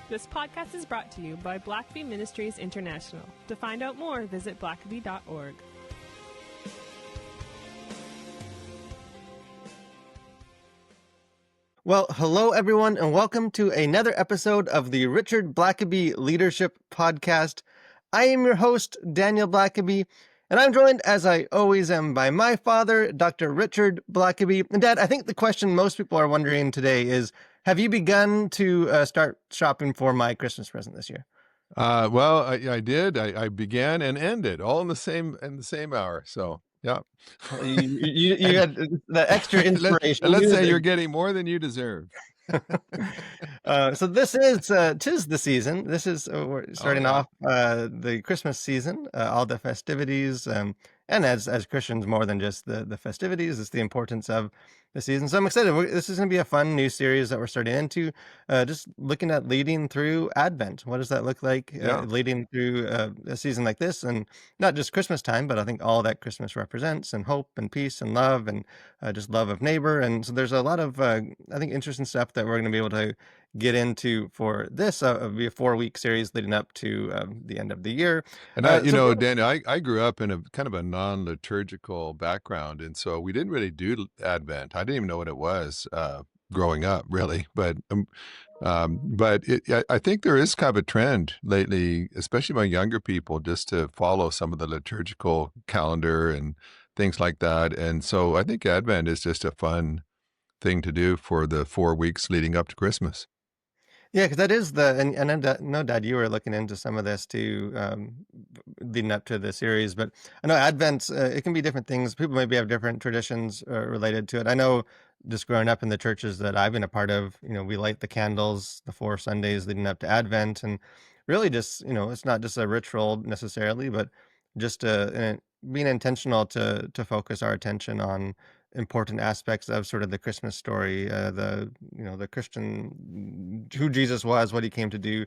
This podcast is brought to you by Blackaby Ministries International. To find out more, visit blackaby.org. Well, hello everyone, and welcome to another episode of the Richard Blackaby Leadership Podcast. I am your host, Daniel Blackaby, and I'm joined, as I always am, by my father, Dr. Richard Blackaby. And Dad, I think the question most people are wondering today is, have you begun to start shopping for my Christmas present this year? Well, I did. I began and ended all in the same hour. So, yeah. You had the extra Let's inspiration. say you're getting more than you deserve. So this is tis the season. This is we're starting yeah. off the Christmas season, all the festivities, and as Christians, more than just the festivities, it's the importance of the season. So I'm excited. This is going to be a fun new series that we're starting into, just looking at leading through Advent. What does that look like, leading through a season like this, and not just Christmas time, but I think all that Christmas represents, and hope and peace and love and just love of neighbor. And so there's a lot of, I think, interesting stuff that we're going to be able to get into for this. It'll be a 4-week series leading up to the end of the year. And Dan, I grew up in a kind of a non-liturgical background, and so we didn't really do Advent. I didn't even know what it was growing up, really. But I think there is kind of a trend lately, especially among younger people, just to follow some of the liturgical calendar and things like that. And so I think Advent is just a fun thing to do for the 4 weeks leading up to Christmas. Yeah, because that is and I know, Dad, you were looking into some of this too, leading up to the series. But I know Advent, it can be different things. People maybe have different traditions related to it. I know just growing up in the churches that I've been a part of, we light the candles the 4 Sundays leading up to Advent, and really just, it's not just a ritual necessarily, but just being intentional to focus our attention on important aspects of sort of the Christmas story, the Christian, who Jesus was, what he came to do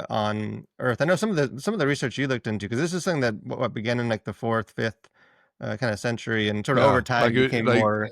on earth. I know some of the research you looked into, because this is something that what began in like the 4th, 5th kind of century, and sort of over time became more.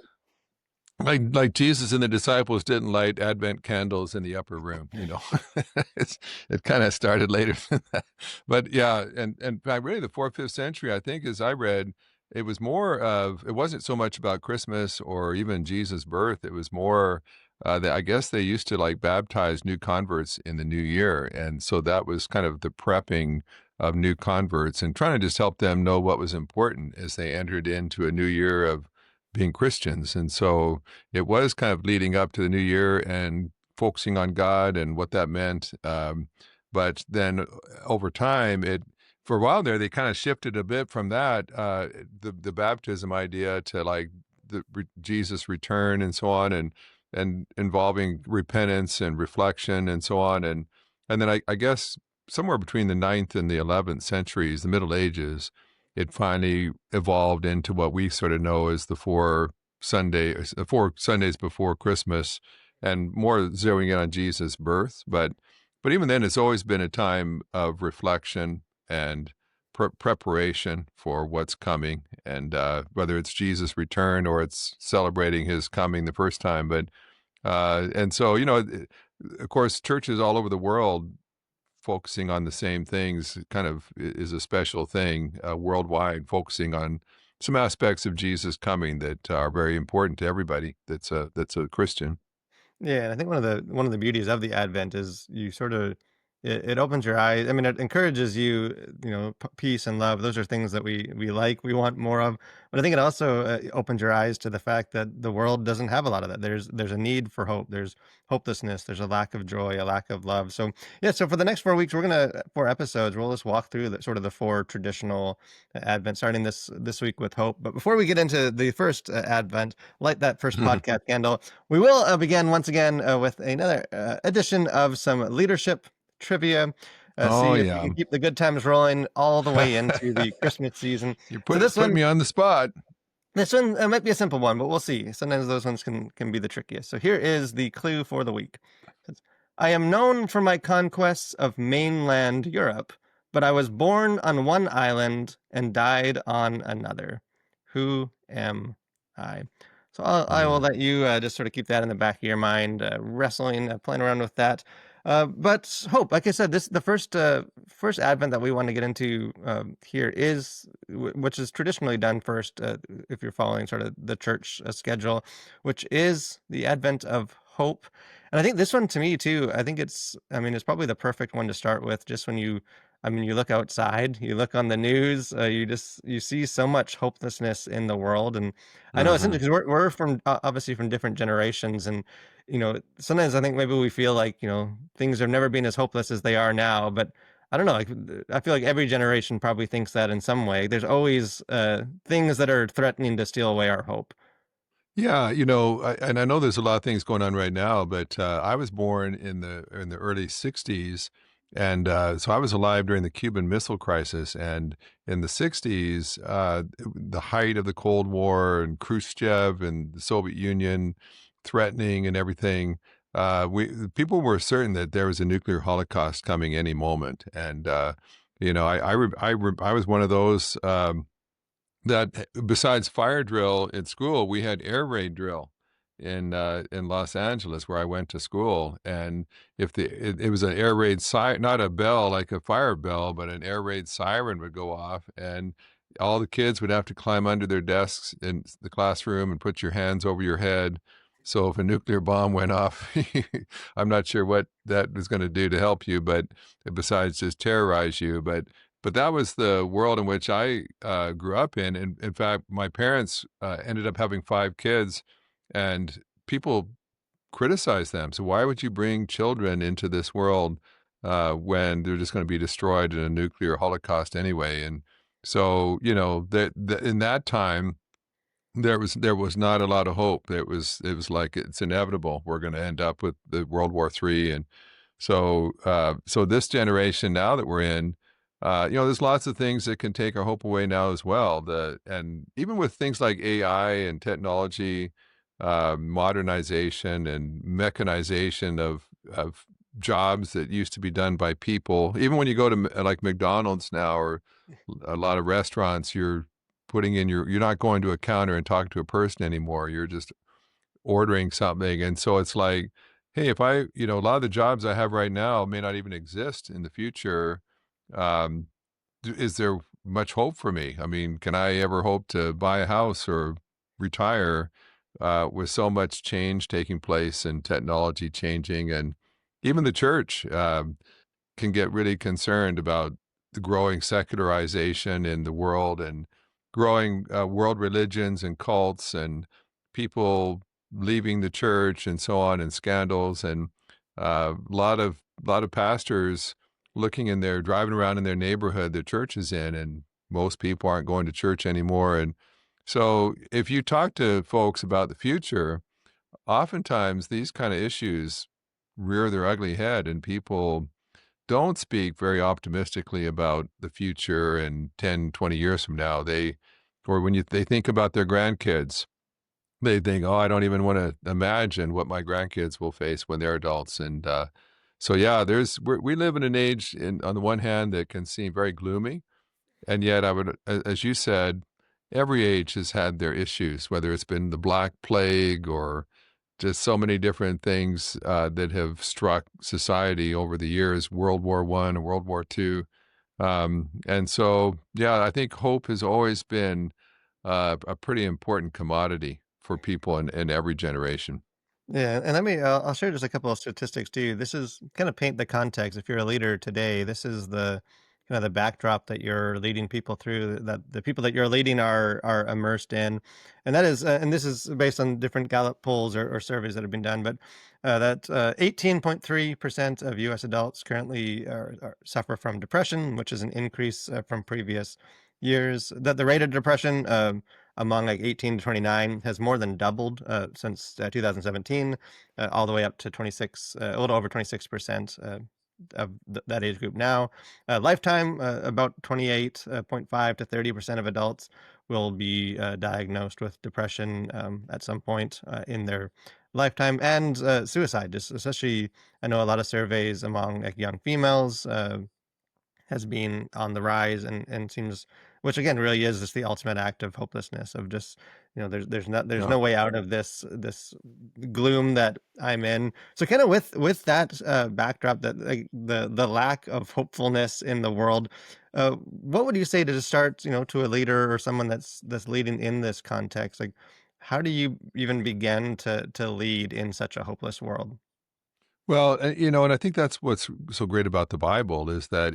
Like Jesus and the disciples didn't light Advent candles in the upper room, it kind of started later than that. But yeah, and really the 4th, 5th century, I think, as I read, it was more of, it wasn't so much about Christmas or even Jesus' birth. It was more that I guess they used to like baptize new converts in the new year. And so that was kind of the prepping of new converts and trying to just help them know what was important as they entered into a new year of being Christians. And so it was kind of leading up to the new year and focusing on God and what that meant. But then over time, for a while there, they kind of shifted a bit from that, the baptism idea to like Jesus' return and so on, and involving repentance and reflection and so on. And then I guess somewhere between the 9th and the 11th centuries, the Middle Ages, it finally evolved into what we sort of know as the 4 Sundays before Christmas, and more zeroing in on Jesus' birth. But even then, it's always been a time of reflection and preparation for what's coming, and whether it's Jesus' return or it's celebrating his coming the first time. But and so, of course, churches all over the world focusing on the same things kind of is a special thing worldwide, focusing on some aspects of Jesus coming that are very important to everybody that's a Christian. Yeah, and I think one of the beauties of the Advent is you sort of it opens your eyes. I mean, it encourages you, peace and love. Those are things that we like, we want more of. But I think it also opens your eyes to the fact that the world doesn't have a lot of that. There's a need for hope. There's hopelessness. There's a lack of joy, a lack of love. So yeah, so for the next 4 weeks, 4 episodes, we'll just walk through sort of the 4 traditional Advent, starting this week with hope. But before we get into the first Advent, light that first podcast candle. We will begin once again with another edition of some leadership trivia. See if you can keep the good times rolling all the way into the Christmas season. You're putting me on the spot. This one might be a simple one, but we'll see. Sometimes those ones can be the trickiest. So here is the clue for the week. I am known for my conquests of mainland Europe, but I was born on one island and died on another. Who am I? So I will let you just sort of keep that in the back of your mind, wrestling, playing around with that. But hope, like I said, this the first Advent that we want to get into here is which is traditionally done first if you're following sort of the church schedule, which is the Advent of hope. And I think this one to me too, I think I mean, it's probably the perfect one to start with. Just when I mean, you look outside, you look on the news, you see so much hopelessness in the world, and I know it's Hmm. interesting because we're from obviously from different generations, and sometimes I think maybe we feel like, things have never been as hopeless as they are now, but I don't know, like I feel like every generation probably thinks that in some way. There's always things that are threatening to steal away our hope. Yeah, and I know there's a lot of things going on right now, but I was born in the early '60s, and so I was alive during the Cuban Missile Crisis. And in the '60s, the height of the Cold War and Khrushchev and the Soviet Union threatening and everything, we people were certain that there was a nuclear holocaust coming any moment. And I was one of those. That besides fire drill at school, we had air raid drill in Los Angeles where I went to school. And if it was an air raid siren, not a bell like a fire bell, but an air raid siren would go off, and all the kids would have to climb under their desks in the classroom and put your hands over your head. So if a nuclear bomb went off, I'm not sure what that was going to do to help you, but besides just terrorize you. But that was the world in which I grew up in. And in fact, my parents ended up having 5 kids, and people criticized them. So why would you bring children into this world when they're just going to be destroyed in a nuclear holocaust anyway? And so, that in that time, there was not a lot of hope. It was like it's inevitable. We're going to end up with the World War III. And so this generation now that we're in, there's lots of things that can take our hope away now as well. And even with things like AI and technology, modernization and mechanization of jobs that used to be done by people. Even when you go to like McDonald's now or a lot of restaurants, you're not going to a counter and talking to a person anymore. You're just ordering something. And so it's like, hey, if a lot of the jobs I have right now may not even exist in the future. Um, is there much hope for me? I mean, can I ever hope to buy a house or retire with so much change taking place and technology changing? And even the church can get really concerned about the growing secularization in the world and growing world religions and cults and people leaving the church and so on, and scandals, and a lot of pastors looking in their driving around in their neighborhood their church is in, and most people aren't going to church anymore. And so if you talk to folks about the future, oftentimes these kind of issues rear their ugly head, and people don't speak very optimistically about the future and 10, 20 years from now. Or when they think about their grandkids, they think, oh, I don't even want to imagine what my grandkids will face when they're adults. And so, yeah, we live in an age, on the one hand, that can seem very gloomy. And yet, as you said, every age has had their issues, whether it's been the Black Plague or just so many different things that have struck society over the years, World War I and World War II. And so, yeah, I think hope has always been a pretty important commodity for people in every generation. Yeah, and I'll share just a couple of statistics too. This is kind of paint the context. If you're a leader today, this is the kind of the backdrop that you're leading people through, that the people that you're leading are immersed in, and and this is based on different Gallup polls or surveys that have been done. But that 18.3% of U.S. adults currently suffer from depression, which is an increase from previous years. That the rate of depression among like 18 to 29 has more than doubled since 2017, all the way up to 26, a little over 26% of that age group now. Lifetime, about 28.5 to 30% of adults will be diagnosed with depression at some point in their lifetime, and suicide, just especially, I know a lot of surveys among like young females has been on the rise, and seems which again really is just the ultimate act of hopelessness, of just, there's Yeah. no way out of this gloom that I'm in. So kind of with that backdrop, that like the lack of hopefulness in the world, what would you say to start, to a leader or someone that's leading in this context? Like, how do you even begin to lead in such a hopeless world? Well, and I think that's what's so great about the Bible is that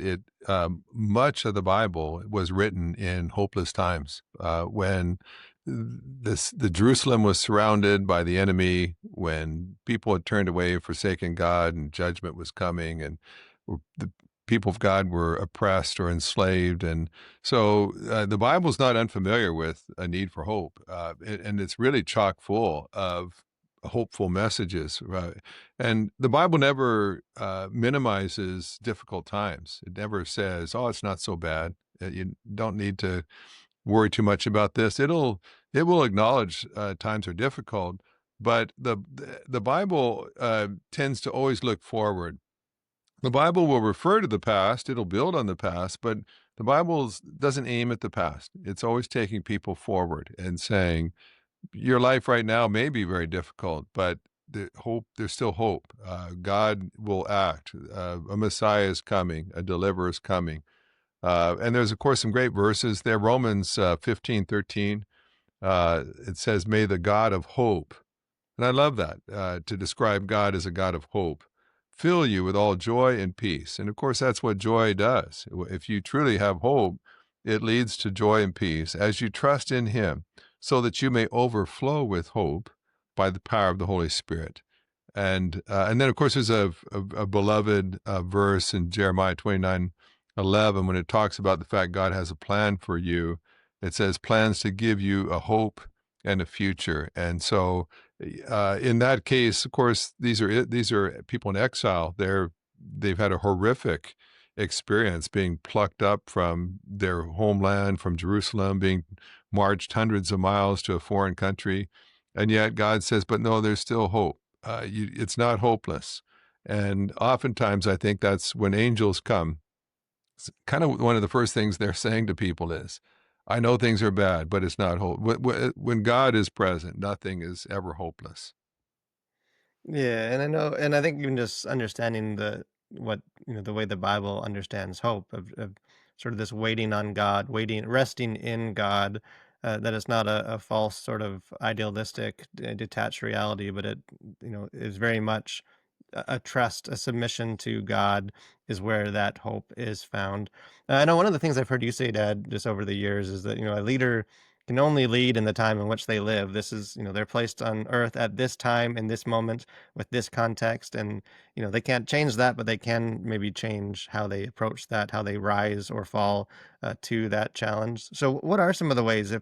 much of the Bible was written in hopeless times, when the Jerusalem was surrounded by the enemy, when people had turned away, forsaken God, and judgment was coming, and the people of God were oppressed or enslaved, and so the Bible's not unfamiliar with a need for hope, and it's really chock full of hopeful messages. And the Bible never minimizes difficult times. It never says, "Oh, it's not so bad. You don't need to worry too much about this." It will acknowledge times are difficult, but the Bible tends to always look forward. The Bible will refer to the past. It'll build on the past, but the Bible doesn't aim at the past. It's always taking people forward and saying, your life right now may be very difficult, but there's still hope. God will act. A Messiah is coming. A deliverer is coming. And there's, of course, some great verses there. Romans 15:13, it says, may the God of hope, and I love that, to describe God as a God of hope, fill you with all joy and peace. And of course, that's what joy does. If you truly have hope, it leads to joy and peace as you trust in Him, so that you may overflow with hope by the power of the Holy Spirit. And then, of course, there's a beloved verse in Jeremiah 29:11 when it talks about the fact God has a plan for you. It says, plans to give you a hope and a future. And so, in that case, of course, these are people in exile. They've had a horrific experience being plucked up from their homeland, from Jerusalem, being marched hundreds of miles to a foreign country, and yet God says, "But no, there's still hope. It's not hopeless." And oftentimes, I think that's when angels come. Kind of one of the first things they're saying to people is, I know things are bad, but it's not hope. When God is present, nothing is ever hopeless. Yeah, and I know, and I think even just understanding the way the Bible understands hope, of sort of this waiting on God, waiting, resting in God, that it's not a false sort of idealistic, detached reality, but it, is very much a trust, a submission to God is where that hope is found. I know one of the things I've heard you say, Dad, just over the years is that, a leader can only lead in the time in which they live. This is, they're placed on earth at this time, in this moment, with this context. And, they can't change that, but they can maybe change how they approach that, how they rise or fall to that challenge. So, what are some of the ways, if,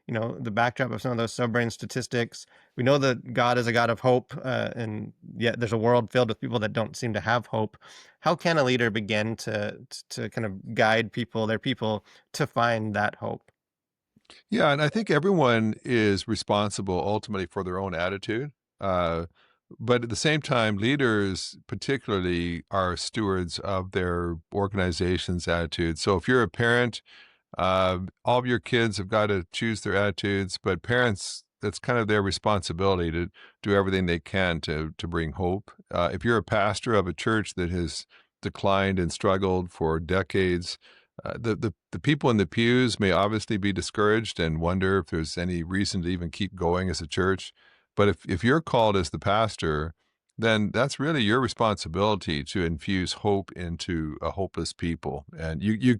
the backdrop of some of those sobering statistics? We know that God is a God of hope, and yet there's a world filled with people that don't seem to have hope. How can a leader begin to kind of guide their people, to find that hope? Yeah, and I think everyone is responsible ultimately for their own attitude. Uh, but at the same time, leaders particularly are stewards of their organization's attitude. So if you're a parent, all of your kids have got to choose their attitudes, but parents, that's kind of their responsibility to do everything they can to bring hope. If you're a pastor of a church that has declined and struggled for decades, the people in the pews may obviously be discouraged and wonder if there's any reason to even keep going as a church. But if you're called as the pastor, then that's really your responsibility to infuse hope into a hopeless people. And you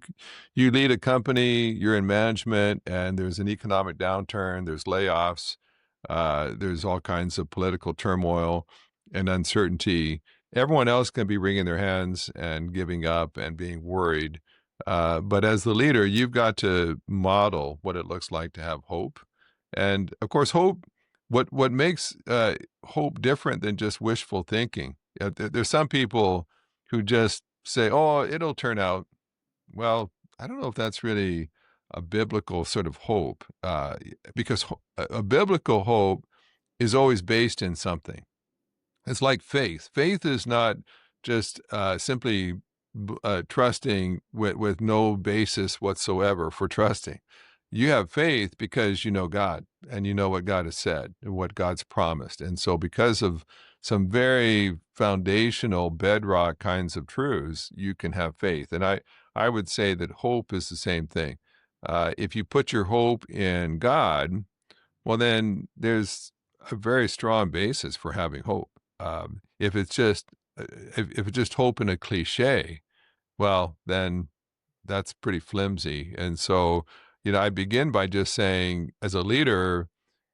lead a company, you're in management, and there's an economic downturn, there's layoffs, there's all kinds of political turmoil and uncertainty. Everyone else can be wringing their hands and giving up and being worried. But as the leader, you've got to model what it looks like to have hope. And of course, hope, what makes hope different than just wishful thinking. There's some people who just say, oh, it'll turn out. Well, I don't know if that's really a biblical sort of hope, because a biblical hope is always based in something. It's like faith. Faith is not just simply trusting with no basis whatsoever for trusting. You have faith because you know God and you know what God has said and what God's promised. And so because of some very foundational bedrock kinds of truths, you can have faith. And I would say that hope is the same thing. If you put your hope in God, well, then there's a very strong basis for having hope. If it's just if it's just hope in a cliche, well, then that's pretty flimsy. And so, I begin by just saying, as a leader,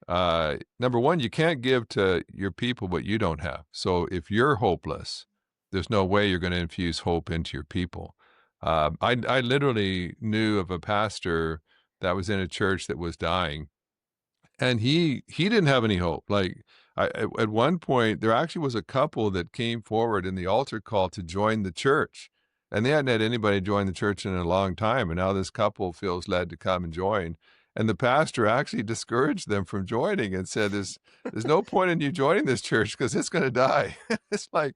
number one, you can't give to your people what you don't have. So if you're hopeless, there's no way you're going to infuse hope into your people. I literally knew of a pastor that was in a church that was dying, and he didn't have any hope. Like at one point, there actually was a couple that came forward in the altar call to join the church, and they hadn't had anybody join the church in a long time. And now this couple feels led to come and join. And the pastor actually discouraged them from joining and said, "There's no point in you joining this church because it's going to die." It's like,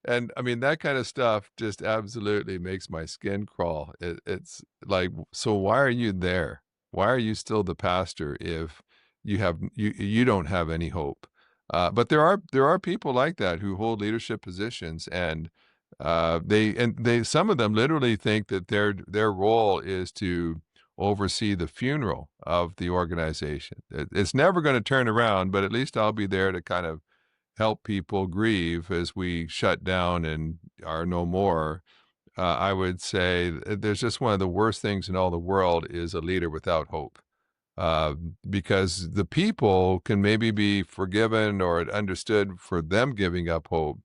and I mean, that kind of stuff just absolutely makes my skin crawl. It's like, so why are you there? Why are you still the pastor if you don't have any hope? But there are people like that who hold leadership positions, and they some of them literally think that their role is to oversee the funeral of the organization. It's never going to turn around, but at least I'll be there to kind of help people grieve as we shut down and are no more. I would say there's just one of the worst things in all the world is a leader without hope. Because the people can maybe be forgiven or understood for them giving up hope.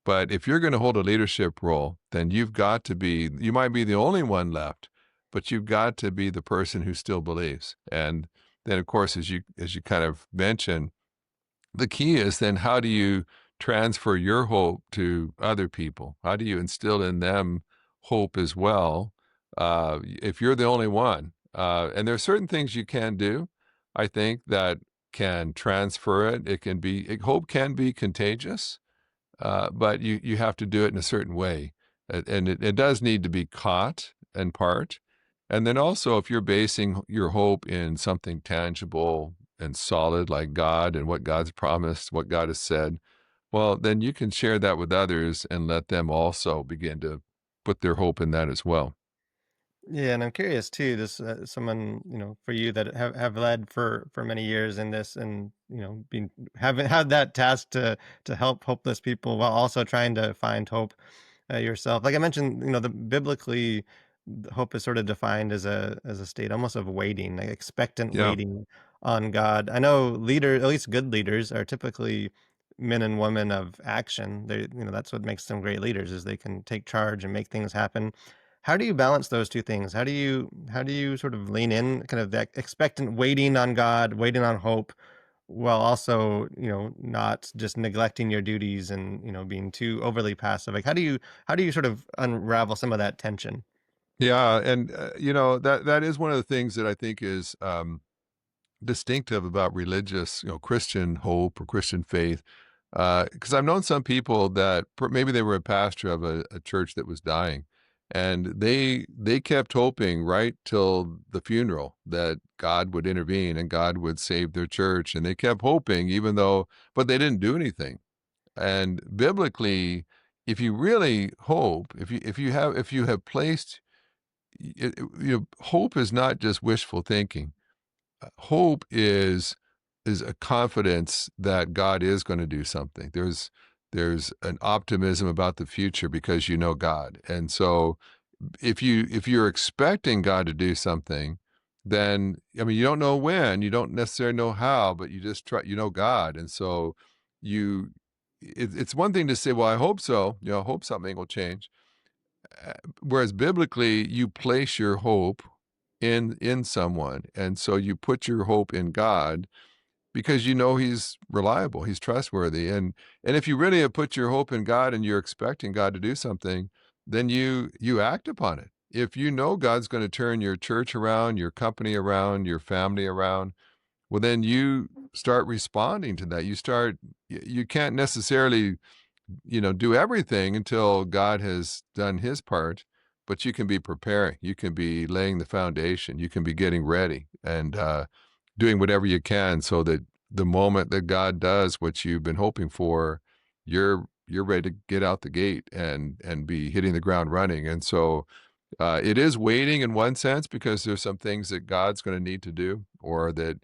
But if you're going to hold a leadership role, then you might be the only one left, but you've got to be the person who still believes. And then, of course, as you kind of mentioned, the key is then how do you transfer your hope to other people? How do you instill in them hope as well? If you're the only one, and there are certain things you can do, I think, that can transfer it. Hope can be contagious, but you have to do it in a certain way. And it does need to be caught in part. And then also, if you're basing your hope in something tangible and solid like God and what God's promised, what God has said, well, then you can share that with others and let them also begin to put their hope in that as well. Yeah, and I'm curious too. This someone for you that have led for many years in this, and being having had that task to help hopeless people while also trying to find hope yourself. Like I mentioned, the biblically, hope is sort of defined as a state almost of waiting, like expectant Yeah. waiting on God. I know leaders, at least good leaders, are typically men and women of action. That's what makes them great leaders, is they can take charge and make things happen. How do you balance those two things? How do you sort of lean in, kind of that expectant waiting on God, waiting on hope, while also, not just neglecting your duties and, being too overly passive? Like how do you sort of unravel some of that tension? Yeah. And, that is one of the things that I think is distinctive about religious, Christian hope or Christian faith. Because I've known some people that maybe they were a pastor of a church that was dying, and they kept hoping right till the funeral that God would intervene and God would save their church, and they kept hoping but they didn't do anything. And biblically, if you really hope, if you have placed, hope is not just wishful thinking. Hope is a confidence that God is going to do something. There's an optimism about the future because you know God. And so if you're expecting God to do something, then I mean you don't know when, you don't necessarily know how, but you just try, God. And so you it's one thing to say, well, I hope so, I hope something will change. Whereas biblically, you place your hope in someone, and so you put your hope in God because you know He's reliable, He's trustworthy, and if you really have put your hope in God and you're expecting God to do something, then you act upon it. If you know God's going to turn your church around, your company around, your family around, well, then you start responding to that. You can't necessarily do everything until God has done his part, but you can be preparing, you can be laying the foundation, you can be getting ready and doing whatever you can so that the moment that God does what you've been hoping for, you're ready to get out the gate and be hitting the ground running. And so it is waiting in one sense because there's some things that God's going to need to do, or that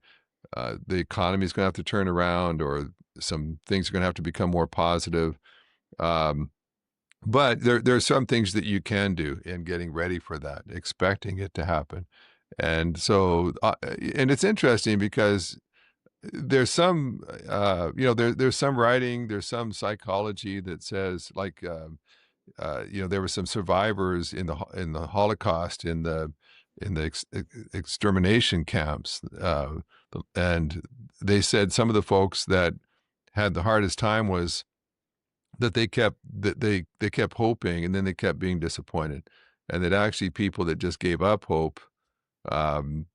the economy is going to have to turn around, or some things are going to have to become more positive. Um, but there are some things that you can do in getting ready for that, expecting it to happen. And so, and it's interesting because there's some, there's some writing, there's some psychology that says, like, there were some survivors in the Holocaust, in the extermination camps, and they said some of the folks that had the hardest time was that they kept hoping, and then they kept being disappointed, and that actually people that just gave up hope um,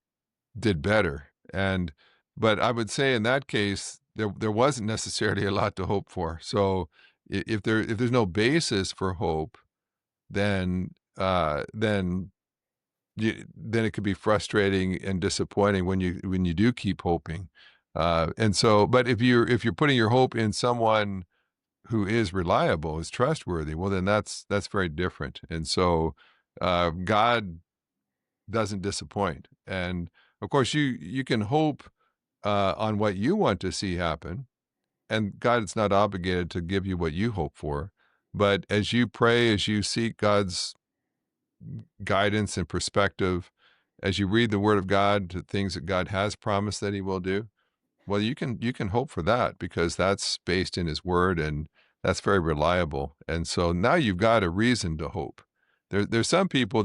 did better. And but I would say in that case there wasn't necessarily a lot to hope for. So if there's no basis for hope, then then it could be frustrating and disappointing when you do keep hoping. And so, but if you're putting your hope in someone who is reliable, is trustworthy, well, then that's very different. And so, God doesn't disappoint. And of course, you can hope on what you want to see happen, and God is not obligated to give you what you hope for. But as you pray, as you seek God's guidance and perspective, as you read the Word of God, to things that God has promised that He will do, well, you can hope for that because that's based in His Word, and that's very reliable. And so now you've got a reason to hope. There's some people,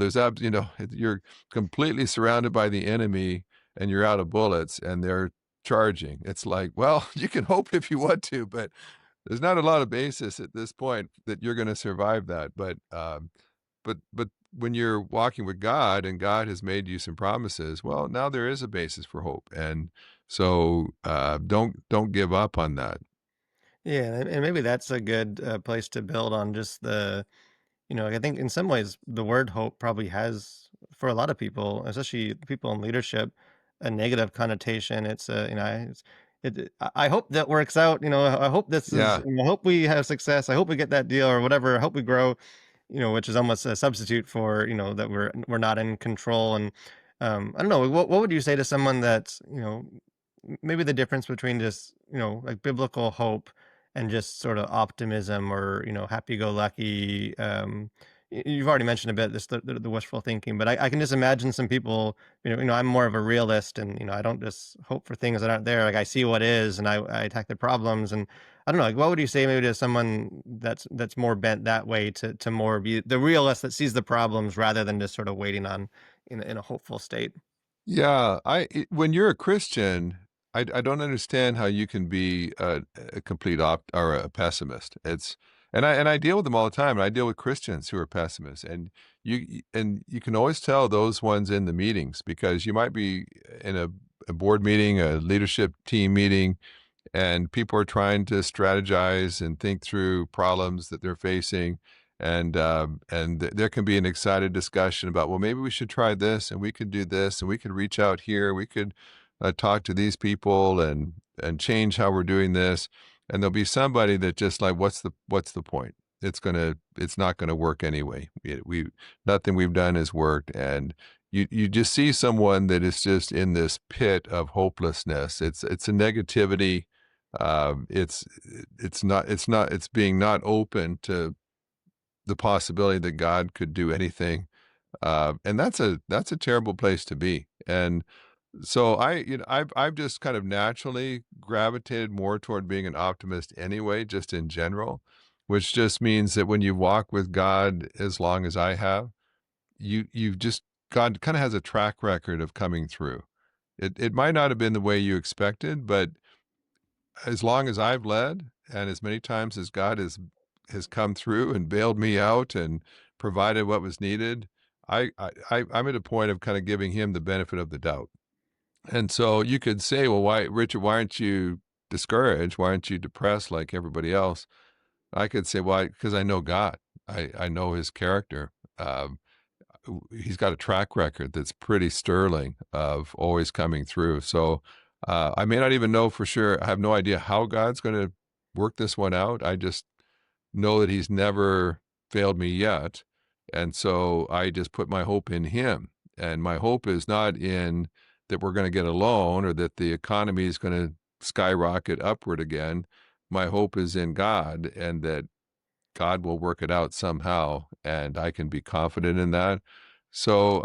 you're completely surrounded by the enemy and you're out of bullets and they're charging. It's like, well, you can hope if you want to, but there's not a lot of basis at this point that you're going to survive that. But when you're walking with God and God has made you some promises, well, now there is a basis for hope. And so don't give up on that. Yeah, and maybe that's a good place to build on just I think in some ways the word hope probably has, for a lot of people, especially people in leadership, a negative connotation. It's I hope that works out. I hope this is. Yeah. I hope we have success. I hope we get that deal or whatever. I hope we grow. Which is almost a substitute for that we're not in control. And I don't know. What would you say to someone that's maybe the difference between just like biblical hope and just sort of optimism or happy-go-lucky. You've already mentioned a bit this the wishful thinking, but I can just imagine some people. I'm more of a realist, and I don't just hope for things that aren't there. Like I see what is, and I attack the problems. And I don't know. Like, what would you say maybe to someone that's more bent that way to more be the realist that sees the problems rather than just sort of waiting on in a hopeful state? Yeah, when you're a Christian, I don't understand how you can be a complete or a pessimist. And I deal with them all the time. And I deal with Christians who are pessimists, and you can always tell those ones in the meetings because you might be in a board meeting, a leadership team meeting, and people are trying to strategize and think through problems that they're facing. And there can be an excited discussion about, well, maybe we should try this, and we could do this, and we could reach out here, we could talk to these people and change how we're doing this. And there'll be somebody that just like, what's the point? It's not gonna work anyway. Nothing we've done has worked, and you just see someone that is just in this pit of hopelessness. It's a negativity. It's being not open to the possibility that God could do anything. And that's a terrible place to be. And so I've just kind of naturally gravitated more toward being an optimist anyway, just in general, which just means that when you walk with God as long as I have, you've just God kind of has a track record of coming through. It might not have been the way you expected, but as long as I've led and as many times as God has come through and bailed me out and provided what was needed, I'm at a point of kind of giving him the benefit of the doubt. And so you could say, well, Richard, why aren't you discouraged? Why aren't you depressed like everybody else? I could say, well, because I know God. I know his character. Um, he's got a track record that's pretty sterling of always coming through. So I may not even know for sure. I have no idea how God's going to work this one out. I just know that he's never failed me yet. And so I just put my hope in him. And my hope is not in that we're going to get a loan or that the economy is going to skyrocket upward again. My hope is in God and that God will work it out somehow, and I can be confident in that. So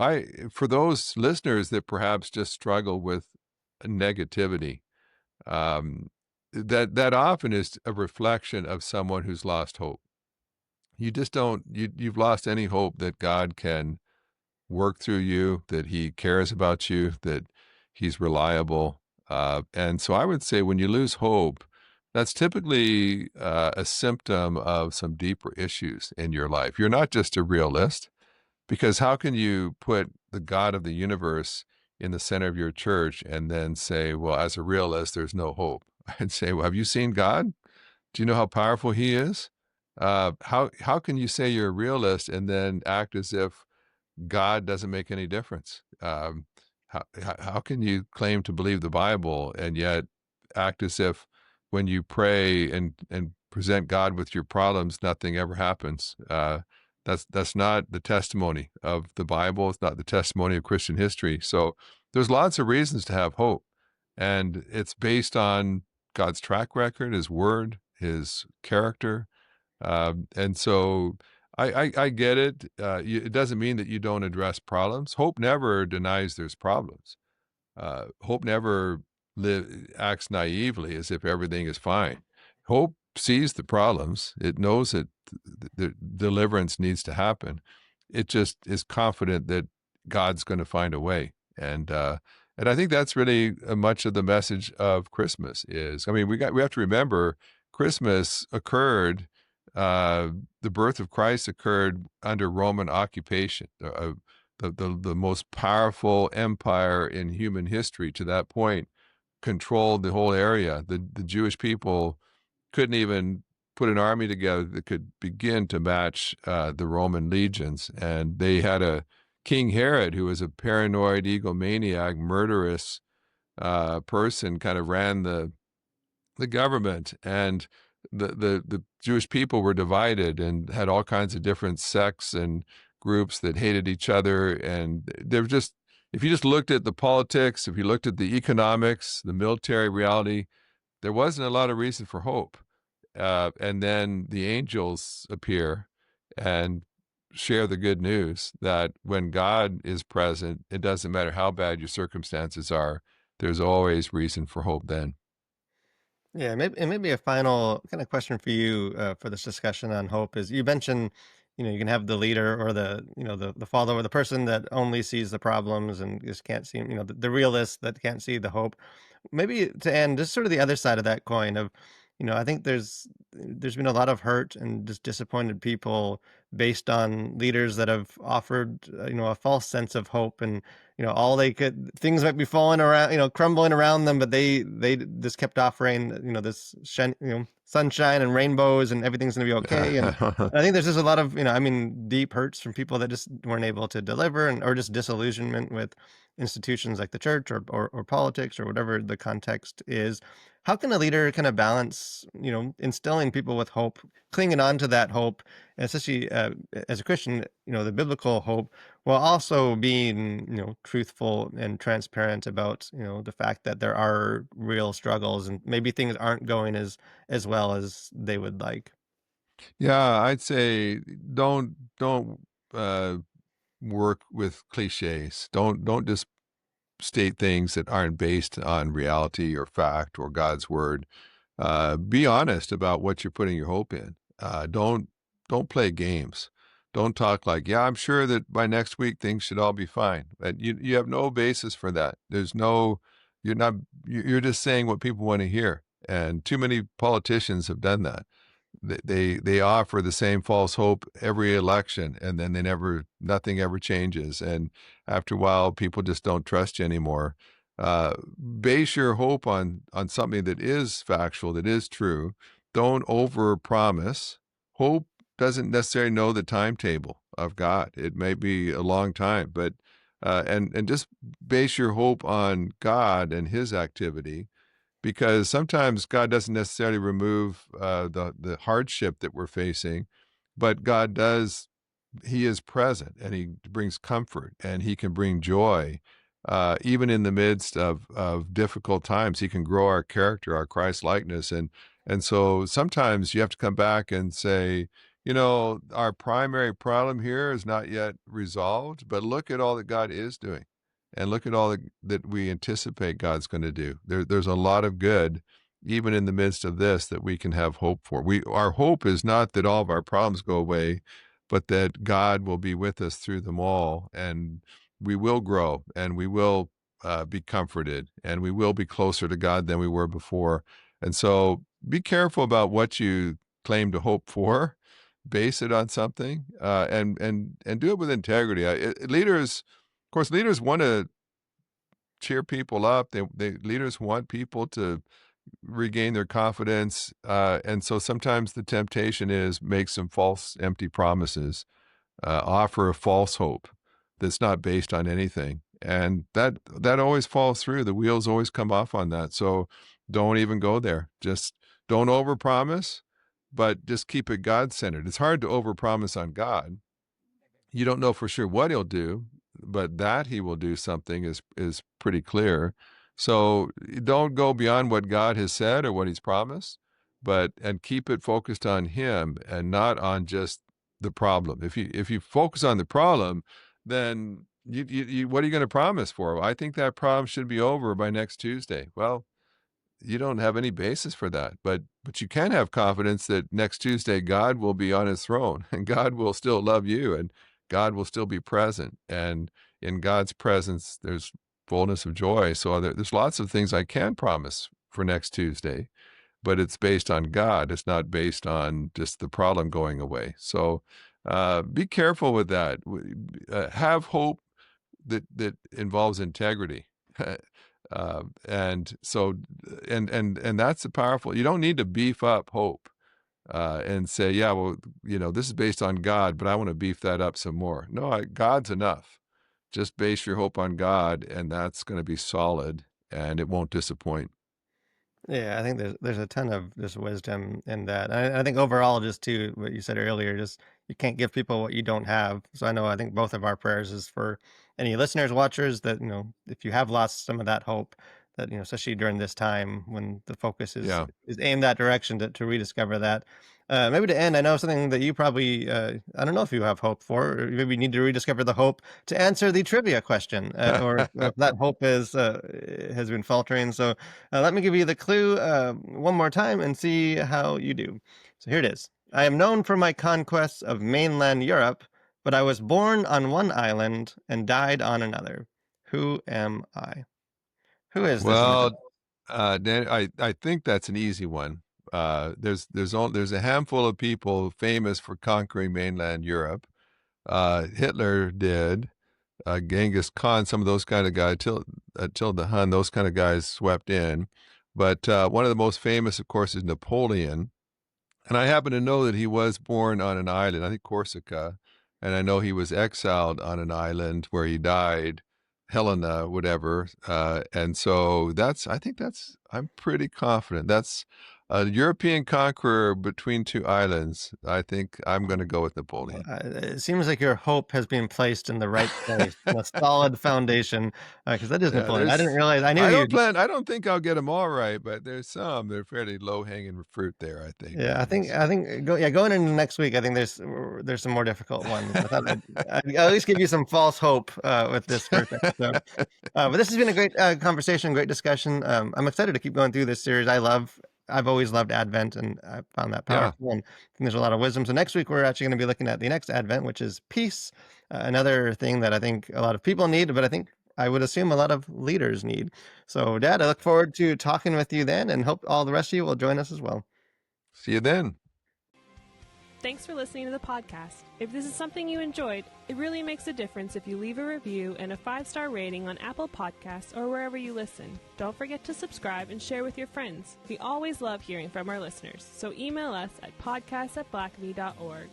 for those listeners that perhaps just struggle with negativity, um, that often is a reflection of someone who's lost hope. You just don't, you've lost any hope that God can work through you, that he cares about you, that he's reliable. And so I would say when you lose hope, that's typically a symptom of some deeper issues in your life. You're not just a realist, because how can you put the God of the universe in the center of your church and then say, well, as a realist, there's no hope? I'd say, well, have you seen God? Do you know how powerful he is? How can you say you're a realist and then act as if God doesn't make any difference? How can you claim to believe the Bible and yet act as if when you pray and present God with your problems, nothing ever happens? That's not the testimony of the Bible. It's not the testimony of Christian history. So there's lots of reasons to have hope, and it's based on God's track record, his word, his character. And so I get it. It doesn't mean that you don't address problems. Hope never denies there's problems. Hope never acts naively as if everything is fine. Hope sees the problems. It knows that the deliverance needs to happen. It just is confident that God's going to find a way. And I think that's really much of the message of Christmas is. I mean, we have to remember Christmas occurred. The birth of Christ occurred under Roman occupation. The most powerful empire in human history to that point controlled the whole area. The Jewish people couldn't even put an army together that could begin to match the Roman legions. And they had a King Herod who was a paranoid, egomaniac, murderous person, kind of ran the government. And the Jewish people were divided and had all kinds of different sects and groups that hated each other. And they were just, if you just looked at the politics, if you looked at the economics, the military reality, there wasn't a lot of reason for hope. And then the angels appear and share the good news that when God is present, it doesn't matter how bad your circumstances are, there's always reason for hope then. Yeah, maybe a final kind of question for you for this discussion on hope is you mentioned, you can have the leader or the follower, the person that only sees the problems and just can't see, the realist that can't see the hope. Maybe to end, just sort of the other side of that coin of, I think there's been a lot of hurt and just disappointed people based on leaders that have offered, a false sense of hope and, all they could, things might be falling around, crumbling around them, but they just kept offering, sunshine and rainbows and everything's going to be okay. And I think there's just a lot of, deep hurts from people that just weren't able to deliver or just disillusionment with institutions like the church or politics or whatever the context is. How can a leader kind of balance, instilling people with hope, clinging on to that hope, and especially as a Christian, the biblical hope, while also being, truthful and transparent about, the fact that there are real struggles and maybe things aren't going as well as they would like. Yeah, I'd say don't uh, work with cliches. Don't just state things that aren't based on reality or fact or God's word. Be honest about what you're putting your hope in. Don't play games. Don't talk like, yeah, I'm sure that by next week things should all be fine. But you have no basis for that. There's no, you're not, you're just saying what people want to hear. And too many politicians have done that. They offer the same false hope every election, and then nothing ever changes. And after a while, people just don't trust you anymore. Base your hope on something that is factual, that is true. don't overpromise. Hope doesn't necessarily know the timetable of God. It may be a long time, but and just base your hope on God and His activity, because sometimes God doesn't necessarily remove the hardship that we're facing, but God does. He is present, and He brings comfort, and He can bring joy. Even in the midst of difficult times, He can grow our character, our Christ likeness. And so sometimes you have to come back and say, our primary problem here is not yet resolved, but look at all that God is doing, and look at all that we anticipate God's going to do. There's a lot of good, even in the midst of this, that we can have hope for. Our hope is not that all of our problems go away, but that God will be with us through them all, and we will grow, and we will be comforted, and we will be closer to God than we were before. And so be careful about what you claim to hope for. Base it on something, and do it with integrity. Leaders, of course, leaders want to cheer people up. Leaders want people to regain their confidence, and so sometimes the temptation is make some false, empty promises, offer a false hope that's not based on anything, and that always falls through. The wheels always come off on that. So don't even go there. Just don't overpromise, but just keep it God-centered. It's hard to overpromise on God. You don't know for sure what He'll do, but that He will do something is pretty clear. So don't go beyond what God has said or what He's promised, and keep it focused on Him and not on just the problem. If you focus on the problem, then you what are you going to promise for? I think that problem should be over by next Tuesday. Well, you don't have any basis for that, but you can have confidence that next Tuesday God will be on His throne, and God will still love you, and God will still be present, and in God's presence there's fullness of joy. So there's lots of things I can promise for next Tuesday, but it's based on God. It's not based on just the problem going away. So be careful with that. Have hope that involves integrity. And so, and that's a powerful. You don't need to beef up hope and say, yeah, well, this is based on God, but I want to beef that up some more. No, God's enough. Just base your hope on God, and that's going to be solid, and it won't disappoint. Yeah, I think there's a ton of just wisdom in that. I think overall, just to what you said earlier, just you can't give people what you don't have. So I think both of our prayers is for any listeners, watchers, that if you have lost some of that hope, that especially during this time when the focus is Yeah. is aimed that direction, to rediscover that. Maybe to end, I know something that you probably I don't know if you have hope for, or maybe you need to rediscover the hope to answer the trivia question, or if that hope has been faltering. So let me give you the clue one more time and see how you do. So here it is. I am known for my conquests of mainland Europe, but I was born on one island and died on another. Who am I? Who is this individual? Well, Dan, I think that's an easy one. There's a handful of people famous for conquering mainland Europe. Hitler did. Genghis Khan, some of those kind of guys, Till the Hun, those kind of guys swept in. But one of the most famous, of course, is Napoleon. And I happen to know that he was born on an island, I think Corsica, and I know he was exiled on an island where he died, Helena, whatever. And so I'm pretty confident. That's a European conqueror between two islands. I think I'm going to go with Napoleon. It seems like your hope has been placed in the right place, a solid foundation, because that is Yeah, Napoleon. I didn't realize. I knew you. I don't think I'll get them all right, but they're fairly low hanging fruit there, I think. Yeah, I think going into next week, I think there's some more difficult ones. I thought I'd at least give you some false hope with this first episode. But this has been a great conversation, great discussion. I'm excited to keep going through this series. I've always loved Advent, and I found that Yeah. powerful. And I think there's a lot of wisdom. So next week we're actually going to be looking at the next Advent, which is peace. Another thing that I think a lot of people need, but I would assume a lot of leaders need. So, Dad, I look forward to talking with you then, and hope all the rest of you will join us as well. See you then. Thanks for listening to the podcast. If this is something you enjoyed, it really makes a difference if you leave a review and a 5-star rating on Apple Podcasts or wherever you listen. Don't forget to subscribe and share with your friends. We always love hearing from our listeners, so email us at podcast@blackaby.org.